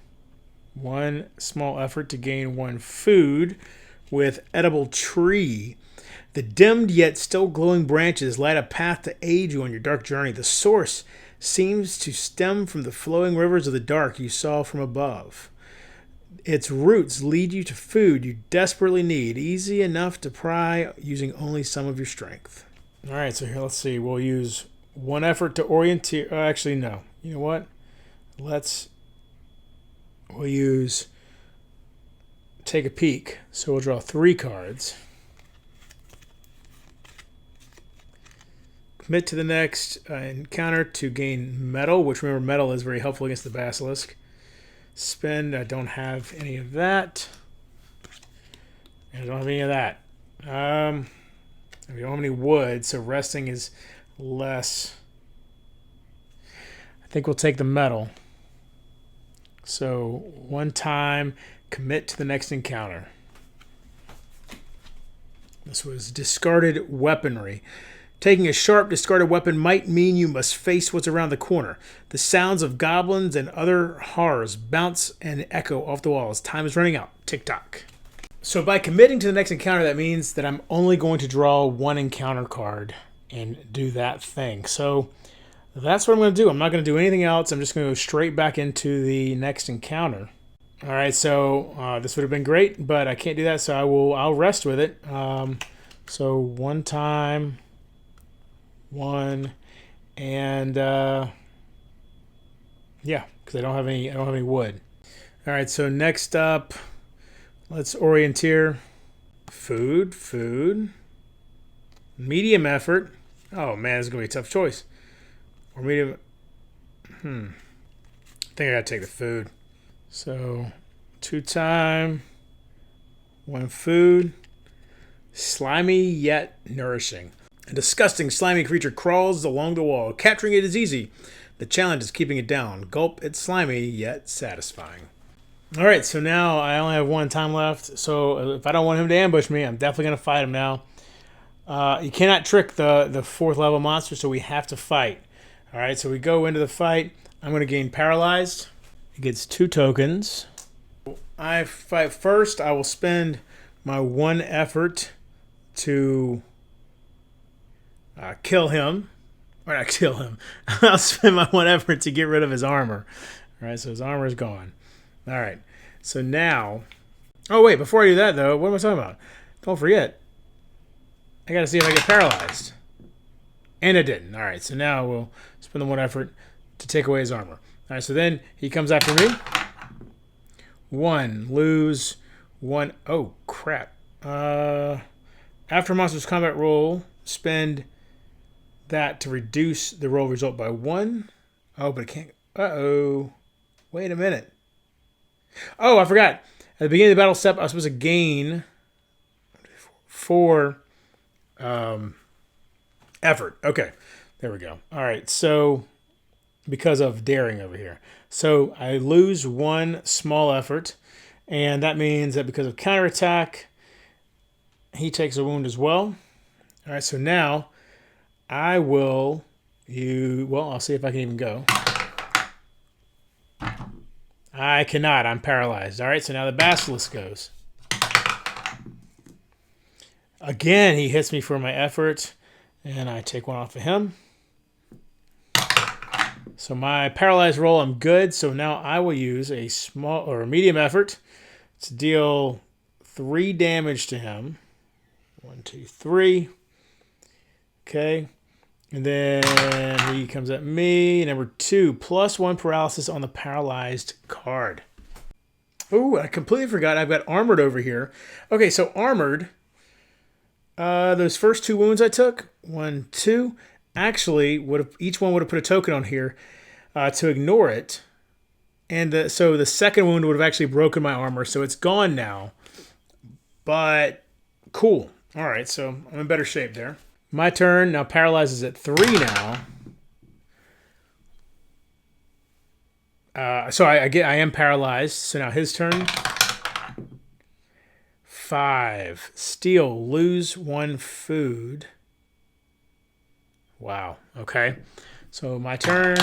1 small effort to gain 1 food with edible tree. The dimmed yet still glowing branches light a path to aid you on your dark journey. The source seems to stem from the flowing rivers of the dark you saw from above. Its roots lead you to food you desperately need, easy enough to pry using only some of your strength. All right, so here, let's see. We'll use 1 effort to orienteer. Actually, no. You know what? We'll use take a peek. So we'll draw 3 cards. Commit to the next encounter to gain metal, which remember metal is very helpful against the basilisk. Spend, I don't have any of that. And I don't have any of that. We don't have any wood, so resting is less. I think we'll take the metal. So 1 time, commit to the next encounter. This was discarded weaponry. Taking a sharp, discarded weapon might mean you must face what's around the corner. The sounds of goblins and other horrors bounce and echo off the walls. Time is running out. Tick-tock. So by committing to the next encounter, that means that I'm only going to draw 1 encounter card and do that thing. So that's what I'm going to do. I'm not going to do anything else. I'm just going to go straight back into the next encounter. All right, so this would have been great, but I can't do that, so I'll rest with it. So 1 time... 1 and yeah, because I don't have any wood. All right, so next up, let's orienteer. Food, medium effort. Oh man, this is gonna be a tough choice. Or medium. I think I gotta take the food. So 2 time, 1 food. Slimy yet nourishing. A disgusting, slimy creature crawls along the wall. Capturing it is easy. The challenge is keeping it down. Gulp, it's slimy, yet satisfying. All right, so now I only have 1 time left. So if I don't want him to ambush me, I'm definitely going to fight him now. You cannot trick the 4th level monster, so we have to fight. All right, so we go into the fight. I'm going to gain paralyzed. It gets 2 tokens. I fight first. I will spend my 1 effort to... kill him. Or not kill him. I'll spend my 1 effort to get rid of his armor. All right, so his armor is gone. All right, so now... Oh, wait, before I do that, though, what am I talking about? Don't forget. I got to see if I get paralyzed. And I didn't. All right, so now we'll spend the 1 effort to take away his armor. All right, so then he comes after me. 1, lose 1. Oh, crap. After monster's combat roll, spend... that to reduce the roll result by 1. Oh, but it can't. Uh-oh. Wait a minute. Oh, I forgot. At the beginning of the battle step, I was supposed to gain 4 effort. Okay. There we go. All right. So, because of daring over here. So, I lose 1 small effort. And that means that because of counterattack, he takes a wound as well. All right. So, now... I will well, I'll see if I can even go. I cannot. I'm paralyzed. All right, so now the basilisk goes. Again, he hits me for my effort, and I take 1 off of him. So my paralyzed roll, I'm good. So now I will use a small or a medium effort to deal 3 damage to him. 1, 2, 3. Okay. And then he comes at me. Number 2, +1 paralysis on the paralyzed card. Oh, I completely forgot. I've got armored over here. Okay, so armored. Those first 2 wounds I took, 1, 2, actually each one would have put a token on here to ignore it. And so the second wound would have actually broken my armor, so it's gone now. But cool. All right, so I'm in better shape there. My turn. Now paralyzes at 3 now. So I am paralyzed. So now his turn. 5. Steal. Lose 1 food. Wow. Okay. So my turn.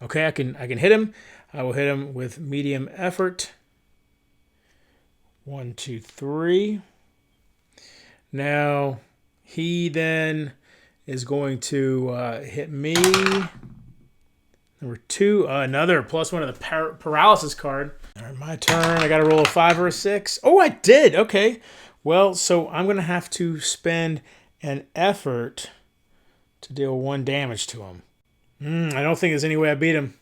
Okay, I can hit him. I will hit him with medium effort. 1, 2, 3. Now he then is going to hit me. Number 2, another +1 of the paralysis card. All right, my turn. I got to roll a 5 or a 6. Oh, I did. Okay. Well, so I'm going to have to spend an effort to deal 1 damage to him. I don't think there's any way I beat him.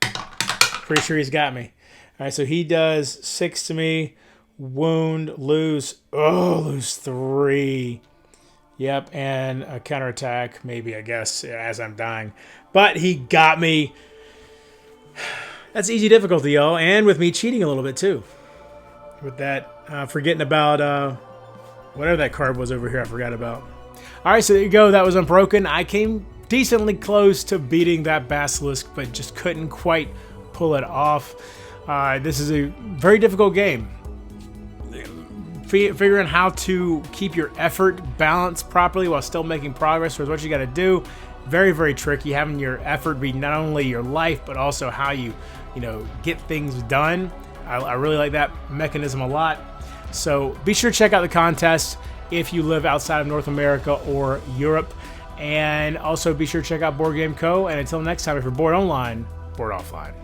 Pretty sure he's got me. All right, so he does 6 to me. Wound, lose. Oh, lose 3. Yep, and a counterattack, maybe, I guess, as I'm dying. But he got me. That's easy difficulty, y'all, and with me cheating a little bit, too. With that, forgetting about whatever that card was over here I forgot about. All right, so there you go. That was Unbroken. I came decently close to beating that Basilisk, but just couldn't quite pull it off. This is a very difficult game. Figuring how to keep your effort balanced properly while still making progress is what you got to do. Very, very tricky. Having your effort be not only your life, but also how you get things done. I really like that mechanism a lot. So be sure to check out the contest if you live outside of North America or Europe. And also be sure to check out Board Game Co. And until next time, if you're bored online, bored offline.